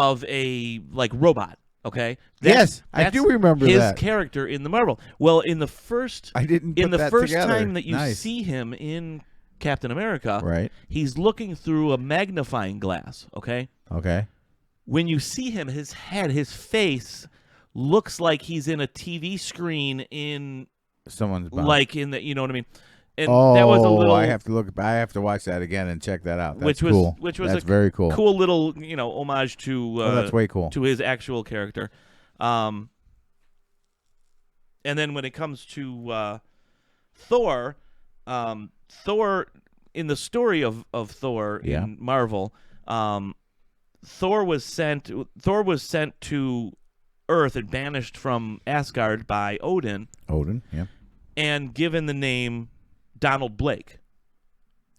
Robot. Okay. Yes, I do remember his that. character in the Marvel. Well, in the first, I didn't. in put the that first together. time that you Nice. see him in Captain America, Right. he's looking through a magnifying glass. Okay. Okay. When you see him, his head, his face looks like he's in a TV screen in Someone's bound. like in the, you know what I mean? And Oh, that was a little. I have to look. I have to watch that again and check that out. That's which was cool. which was that's a very cool. cool little homage to. That's way cool. To his actual character. And then when it comes to Thor, Thor in the story of Thor in Marvel, Thor was sent to Earth and banished from Asgard by Odin. Yeah. And given the name Donald Blake.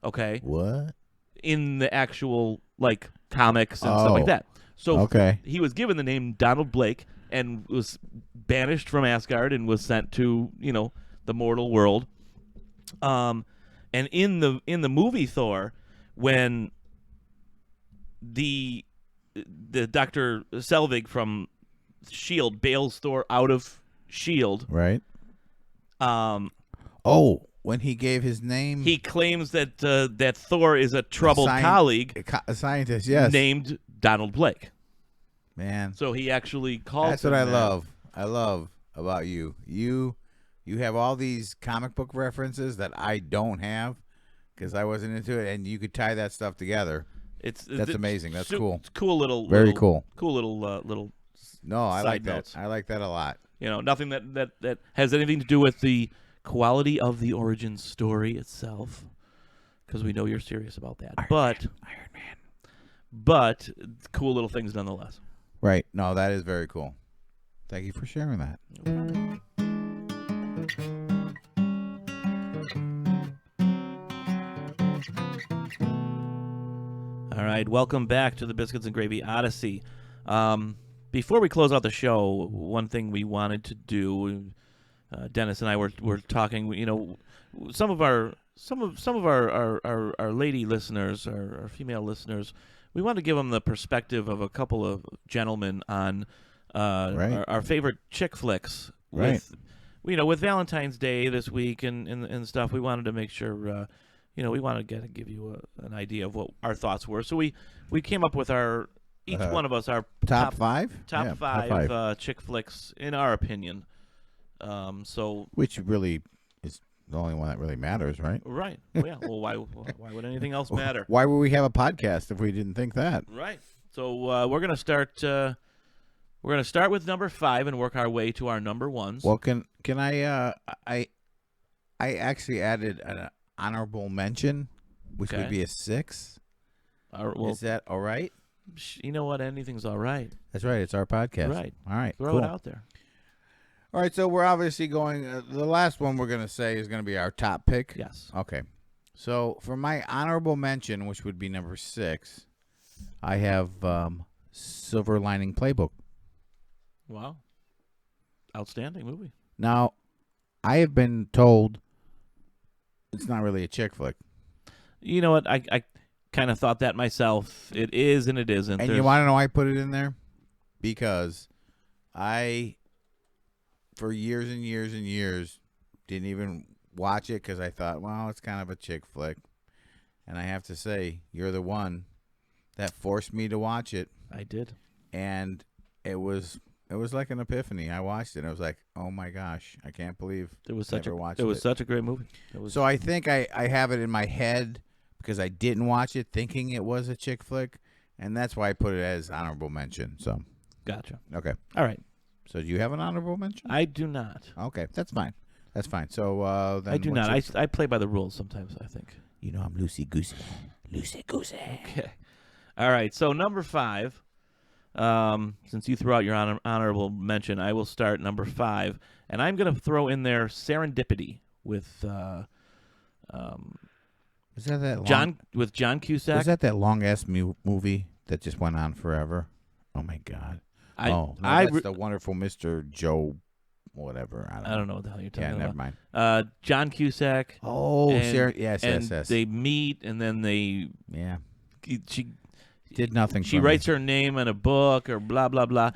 Okay? What? In the actual comics and stuff like that. So he was given the name Donald Blake and was banished from Asgard and was sent to, the mortal world. And in the movie Thor, when the Dr. Selvig from S.H.I.E.L.D. bails Thor out of S.H.I.E.L.D. Right. When he gave his name, he claims that that Thor is a troubled colleague, a scientist, yes, named Donald Blake. Man, so he actually calls. That's what I love. I love about you. You have all these comic book references that I don't have because I wasn't into it, and you could tie that stuff together. That's amazing. That's cool. It's cool little. Very cool. Cool little. No, I like notes. that. I like that a lot. Nothing that has anything to do with the quality of the origin story itself, because we know you're serious about that. Iron Man. But cool little things nonetheless. Right. No, that is very cool. Thank you for sharing that. All right, welcome back to the Biscuits and Gravy Odyssey. Before we close out the show, one thing we wanted to do, Dennis and I were talking. You know, some of our lady listeners, our female listeners, we want to give them the perspective of a couple of gentlemen on Right. our favorite chick flicks. Right. With Valentine's Day this week and stuff, we wanted to make sure. We wanted to give you an idea of what our thoughts were. So we came up with each one of us our Top five? top Yeah, five chick flicks in our opinion. So Which really is the only one that really matters, right? right, yeah. Well, why would anything else matter? Why would we have a podcast if we didn't think that? Right. So we're gonna start. We're gonna start with number 5 and work our way to our number ones. Well, can I actually added an honorable mention, which Okay. would be a 6. Is that all right? You know what? Anything's all right. That's right. It's our podcast. Right. All right. Throw cool. it out there. All right. So we're obviously going. The last one we're going to say is going to be our top pick. Yes. Okay. So for my honorable mention, which would be number 6, I have Silver Lining Playbook. Wow. Outstanding movie. Now, I have been told it's not really a chick flick. You know what? I kind of thought that myself. It is and it isn't. And you There's- want to know why I put it in there? Because I, for years and years and years, didn't even watch it because I thought, well, it's kind of a chick flick. And I have to say, you're the one that forced me to watch it. I did. And it was like an epiphany. I watched it. And I was like, oh my gosh, I can't believe It was I such never watched it was it. such a great movie. It was So I think I have it in my head because I didn't watch it thinking it was a chick flick. And that's why I put it as honorable mention. So, gotcha. okay. All right. So do you have an honorable mention? I do not. Okay, that's fine. That's fine. So then I do what's not. your- I play by the rules sometimes, I think. you know I'm loosey goosey. Loosey goosey. Okay. All right. So number 5. Since you threw out your honorable mention, I will start number 5, and I'm going to throw in there Serendipity with Was that long, John Cusack. Was that long ass movie that just went on forever? Oh my god. No, that's the wonderful Mr. Joe, whatever. I don't know what the hell you're talking Yeah, about. never mind. John Cusack. Oh, and, yes. They meet, and then Yeah, she did nothing. she for writes me. her name in a book or blah blah blah.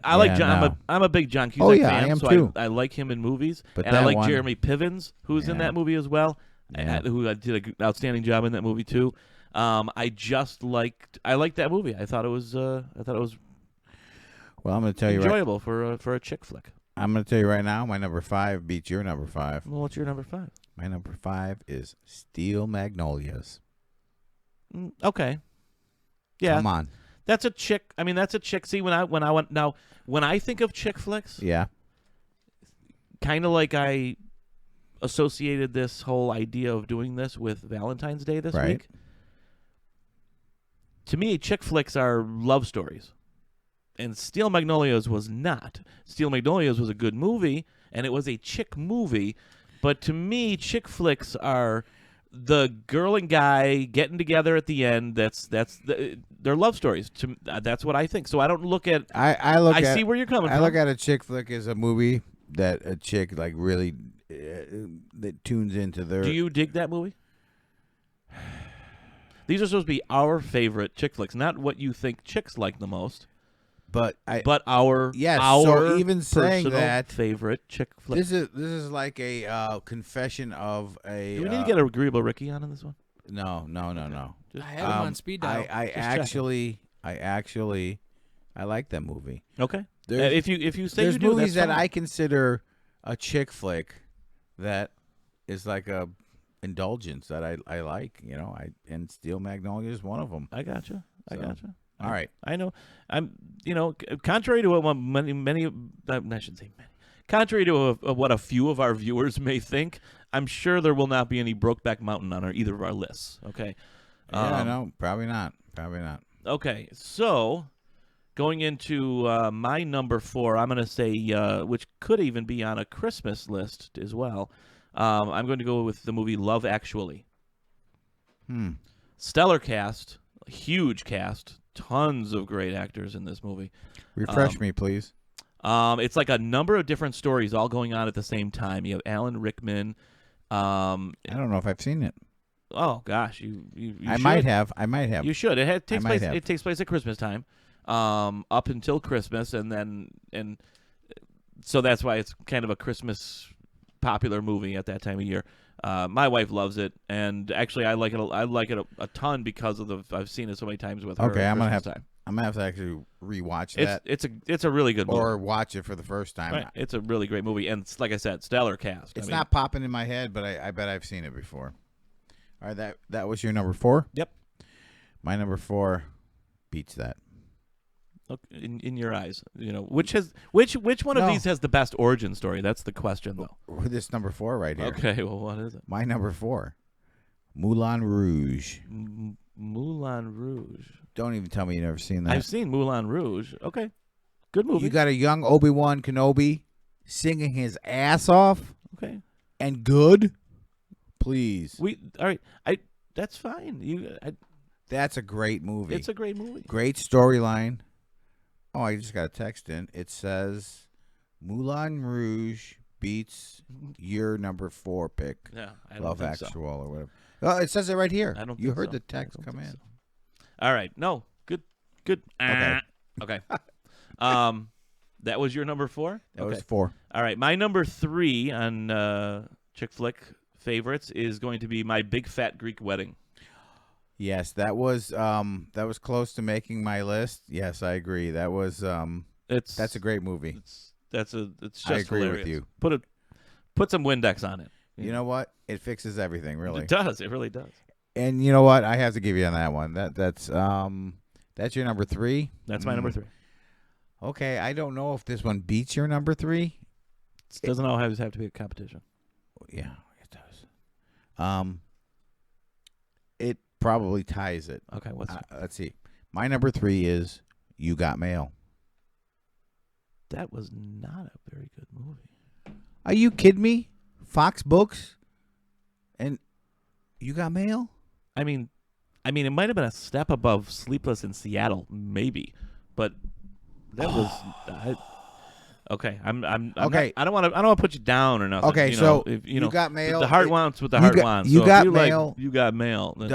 I like Yeah, John. no. I'm a big John Cusack Oh, yeah, fan, I am so too. I like him in movies, But and I that like one- Jeremy Pivens, who's in Yeah. that movie as well, Yeah. who did an outstanding job in that movie too. I liked that movie. I thought it was Well, I'm going to tell you right. enjoyable for a chick flick. I'm going to tell you right now. My number 5 beats your number 5. Well, what's your number 5? My number 5 is Steel Magnolias. Okay, yeah, Come on. that's a chick. I mean, that's a chick. See, when I think of chick flicks, Yeah. kind of like I associated this whole idea of doing this with Valentine's Day this Right. week. To me, chick flicks are love stories. And Steel Magnolias was not. Steel Magnolias was a good movie, and it was a chick movie. But to me, chick flicks are the girl and guy getting together at the end. They're love stories. That's what I think. So I don't look at. I see where you're coming I from. look at a chick flick as a movie that a chick like really that tunes into their. Do you dig that movie? These are supposed to be our favorite chick flicks, not what you think chicks like the most, But our yes. our So even saying personal that, favorite chick flick. this is like a confession of a. Do we need to get Agreeable Ricky on this one? No. I had him on speed dial. I actually like that movie. Okay. There's- If you say There's you do, movies that's that fine. I consider a chick flick that is like a indulgence that I like, and Steel Magnolia is one of them. I gotcha. I So, gotcha. All right. I know. I'm. Contrary to what many. I shouldn't say many. Contrary to what a few of our viewers may think, I'm sure there will not be any Brokeback Mountain on either of our lists. Okay. Yeah, no, probably not. Okay, so going into my number 4, I'm going to say, which could even be on a Christmas list as well. I'm going to go with the movie Love Actually. Stellar cast, huge cast, tons of great actors in this movie. Refresh me, please. It's like a number of different stories all going on at the same time. You have Alan Rickman. I don't know if I've seen it. Oh gosh, you I should. might have. I might have. You should. Takes might place. have. It takes place at Christmas time, up until Christmas, and so that's why it's kind of a Christmas popular movie at that time of year. My wife loves it, and actually, I like it. I like it a ton because of I've seen it so many times with her. Okay, at I'm gonna Christmas have time. I'm gonna have to actually rewatch that, It's a really good movie. or watch it for the first time. Right. It's a really great movie, and like I said, stellar cast. It's I mean, not popping in my head, but I bet I've seen it before. All right, that was your number 4. Yep. My number 4 beats that. Look, in your eyes, which one of No. these has the best origin story? That's the question, though. This number 4 right here. Okay, well, what is it? My number 4, Moulin Rouge. Moulin Rouge. Don't even tell me you've never seen that. I've seen Moulin Rouge. Okay, good movie. You got a young Obi-Wan Kenobi singing his ass off, okay. and good. Please, All right. That's fine. that's a great movie. It's a great movie. Great storyline. Oh, I just got a text in. It says Moulin Rouge beats your number 4 pick, Yeah, I don't Love think Actual so. or whatever. Oh, it says it right here. I don't. You think heard so. the text I don't come think in. so. All right. No. Good. Okay. Okay. That was your number 4. That okay. was 4. All right. My number 3 on chick flick favorites is going to be My Big Fat Greek Wedding. Yes, that was close to making my list. Yes, I agree. That's a great movie. It's just I agree hilarious. with you. Put some Windex on it. You know what? It fixes everything, really. It does. It really does. And you know what? I have to give you on that one. That's your number 3. That's my number 3. Okay, I don't know if this one beats your number 3. It doesn't always have to be a competition. Yeah, it does. It probably ties it. Okay, Let's see. My number 3 is You Got Mail. that was not a very good movie. Are you kidding me? Fox Books and You Got Mail? I mean, it might have been a step above Sleepless in Seattle, maybe, but that was okay. I'm Okay. I don't want to put you down or nothing. Okay, you so know, if, You Got Mail. The heart wants what the You heart Got- wants. You So Got if you Mail Like, You Got Mail. Then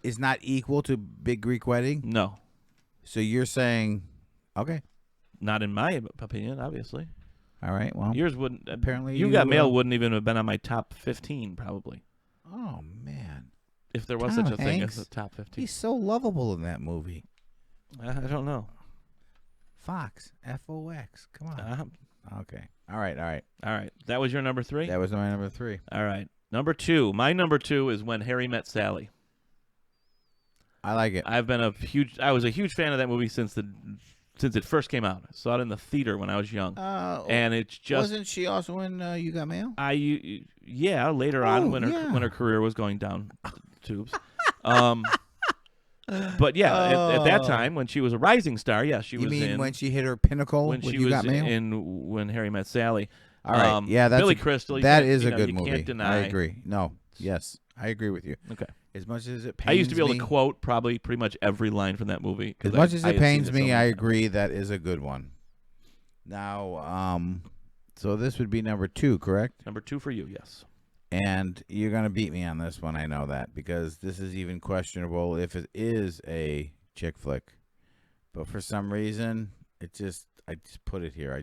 is not equal to Big Greek Wedding. no, So you're saying, okay, not in my opinion. Obviously, all right. Well, yours wouldn't. apparently You you, Got Mail wouldn't even have been on my top 15 probably oh man, if there was Tom such a thing Hanks, as a top 15. he's so lovable in that movie. I don't know. Fox, Fox. Come on. Okay. All right. All right. That was your number 3. That was my number 3. All right. Number 2. My number 2 is When Harry Met Sally. I like it. I was a huge fan of that movie since it first came out. I saw it in the theater when I was young, and it's just wasn't she also in You Got Mail? Later on when her career was going down tubes. But yeah, at that time when she was a rising star, she was You mean in when she hit her pinnacle when with she You was Got Mail? in When Harry Met Sally. All right. Yeah, that's Billy Crystal. That is a good you movie. Can't deny. I agree. No. Yes, I agree with you. Okay. As much as it pains I used to be able me, to quote probably pretty much every line from that movie. as much as I it had seen pains so me, many I times. agree that is a good one. Now, so this would be number 2, correct? Number 2 for you, yes. And you're gonna beat me on this one. I know that because this is even questionable if it is a chick flick. But for some reason, I just put it here.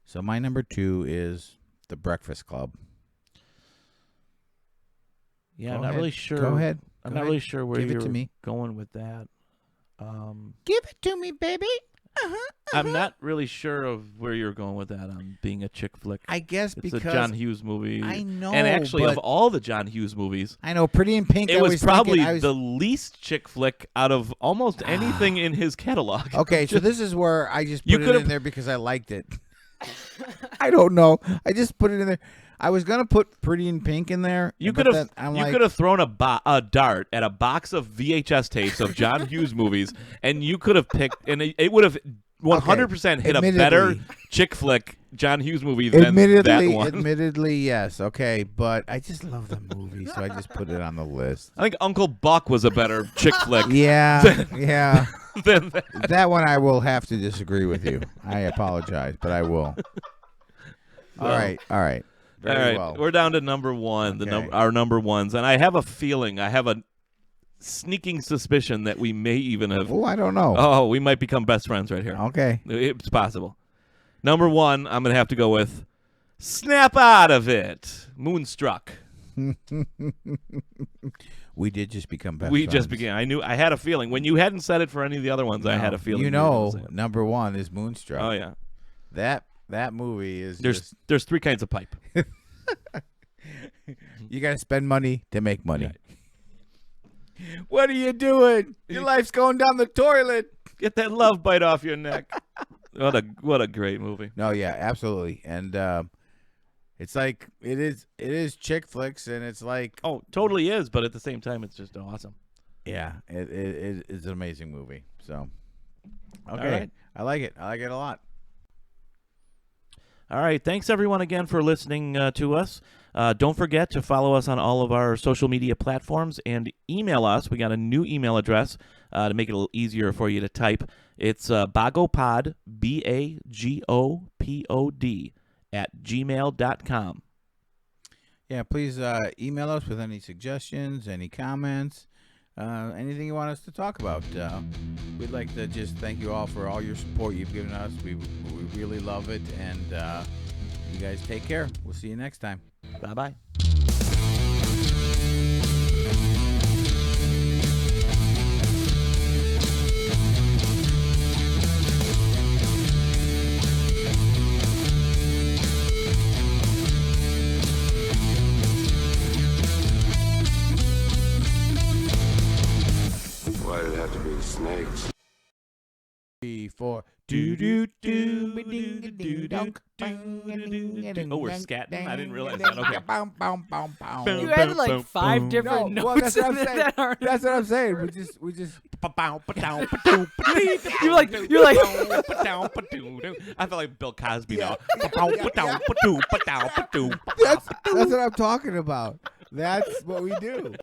So my number 2 is The Breakfast Club. Yeah, Go I'm not ahead. really sure. Go ahead. I'm Go not ahead. really sure where Give it you're to me. going with that. Give it to me, baby. I'm not really sure of where you're going with that on being a chick flick. I guess It's because a John Hughes movie. I know, and actually, of but- all the John Hughes movies, I know Pretty in Pink. it I was was probably thinking, the least chick flick out of almost anything in his catalog. Okay, so this is where I just You put it could've- in there because I liked it. I don't know. I just put it in there. I was gonna put Pretty in Pink in there. You but could have then I'm you like, could have thrown a dart at a box of VHS tapes of John Hughes movies, and you could have picked, and it would have 100% hit a better Admittedly. chick flick John Hughes movie than that Admittedly, one. admittedly, yes. Okay, but I just love the movie, so I just put it on the list. I think Uncle Buck was a better chick flick. Yeah, yeah. than that. That one I will have to disagree with you. I apologize, but I will. All right. Very All right, well. we're down to number one. Okay. Our number ones, and I have a feeling, I have a sneaking suspicion that we may even have. Oh, I don't know. Oh, we might become best friends right here. Okay. It's possible. Number one, I'm gonna have to go with "Snap Out of It," Moonstruck. We did just become best We friends. just began. I had a feeling when you hadn't said it for any of the other ones. I had a feeling. You were gonna know, say it. number one is Moonstruck. Oh yeah. That movie is There's three kinds of pipe. you got to spend money to make money. Yeah. What are you doing? Your life's going down the toilet. Get that love bite off your neck. What a great movie. No, yeah, absolutely. And it's like it is chick flicks, and it's like Oh, totally is, but at the same time, it's just awesome. yeah, it is an amazing movie. So okay, right. I like it. I like it a lot. All right. Thanks, everyone, again for listening to us. Don't forget to follow us on all of our social media platforms and email us. We got a new email address to make it a little easier for you to type. It's bagopod, BAGOPOD, @gmail.com. Yeah, please email us with any suggestions, any comments, anything you want us to talk about. We'd like to just thank you all for all your support you've given us. We really love it, and you guys take care. We'll see you next time. Bye-bye. Why did it have to be snakes? 3, 4. Oh, we're scatting? I didn't realize that. Okay. You had like 5 different No, well, notes that's what I'm in saying. that aren't. That's what I'm saying. We just. You're like. I felt like Bill Cosby now. That's what I'm talking about. That's what we do.